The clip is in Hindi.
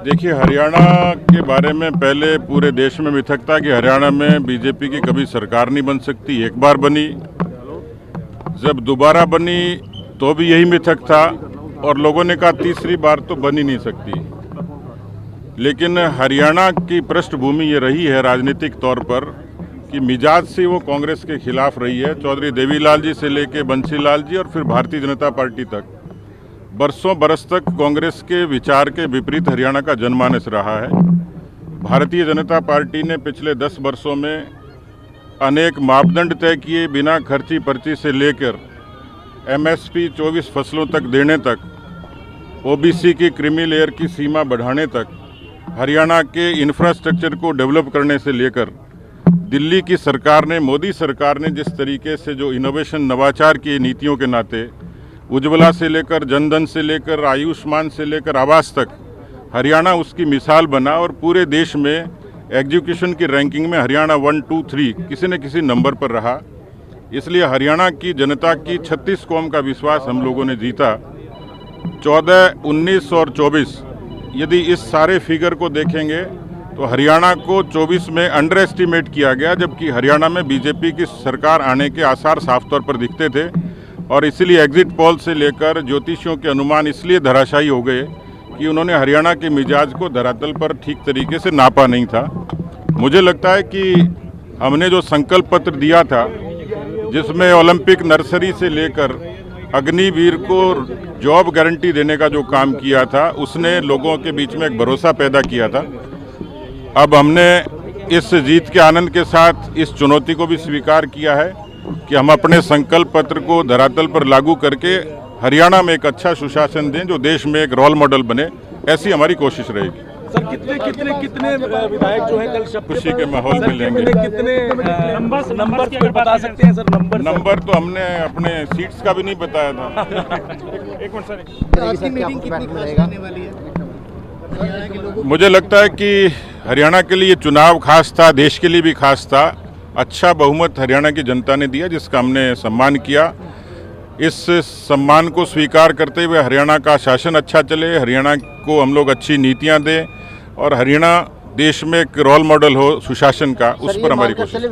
देखिए, हरियाणा के बारे में पहले पूरे देश में मिथक था कि हरियाणा में बीजेपी की कभी सरकार नहीं बन सकती। एक बार बनी, जब दोबारा बनी तो भी यही मिथक था और लोगों ने कहा तीसरी बार तो बन ही नहीं सकती। लेकिन हरियाणा की पृष्ठभूमि ये रही है राजनीतिक तौर पर कि मिजाज से वो कांग्रेस के खिलाफ रही है। चौधरी देवीलाल जी से लेके बंसीलाल जी और फिर भारतीय जनता पार्टी तक बरसों बरस तक कांग्रेस के विचार के विपरीत हरियाणा का जनमानस रहा है। भारतीय जनता पार्टी ने पिछले 10 वर्षों में अनेक मापदंड तय किए, बिना खर्ची पर्ची से लेकर एमएसपी 24 फसलों तक देने तक, ओबीसी की क्रीमी लेयर की सीमा बढ़ाने तक, हरियाणा के इंफ्रास्ट्रक्चर को डेवलप करने से लेकर दिल्ली की सरकार ने, मोदी सरकार ने जिस तरीके से जो इनोवेशन नवाचार की नीतियों के नाते उज्ज्वला से लेकर जनधन से लेकर आयुष्मान से लेकर आवास तक हरियाणा उसकी मिसाल बना और पूरे देश में एग्जीक्यूशन की रैंकिंग में हरियाणा 1, 2, 3 किसी न किसी नंबर पर रहा। इसलिए हरियाणा की जनता की 36 कौम का विश्वास हम लोगों ने जीता। 14, 19 और 24 यदि इस सारे फिगर को देखेंगे तो हरियाणा को 24 में अंडर एस्टिमेट किया गया, जबकि हरियाणा में बीजेपी की सरकार आने के आसार साफ तौर पर दिखते थे और इसलिए एग्जिट पोल से लेकर ज्योतिषियों के अनुमान इसलिए धराशायी हो गए कि उन्होंने हरियाणा के मिजाज को धरातल पर ठीक तरीके से नापा नहीं था। मुझे लगता है कि हमने जो संकल्प पत्र दिया था, जिसमें ओलंपिक नर्सरी से लेकर अग्निवीर को जॉब गारंटी देने का जो काम किया था, उसने लोगों के बीच में एक भरोसा पैदा किया था। अब हमने इस जीत के आनंद के साथ इस चुनौती को भी स्वीकार किया है कि हम अपने संकल्प पत्र को धरातल पर लागू करके हरियाणा में एक अच्छा सुशासन दें जो देश में एक रोल मॉडल बने। ऐसी हमारी कोशिश रहेगी। सर, कितने विधायक जो हैं कल शपथ खुशी के माहौल में लेंगे। कितने नंबर बता सकते हैं सर? नंबर तो हमने अपने सीट्स का भी नहीं बताया था। एक मिनट सर, आज की मीटिंग कितनी खास होने वाली है? मुझे लगता है कि हरियाणा के लिए चुनाव खास था, देश के लिए भी खास था। अच्छा बहुमत हरियाणा की जनता ने दिया, जिसका हमने सम्मान किया। इस सम्मान को स्वीकार करते हुए हरियाणा का शासन अच्छा चले, हरियाणा को हम लोग अच्छी नीतियां दें और हरियाणा देश में एक रोल मॉडल हो सुशासन का, उस पर हमारी कोशिश है।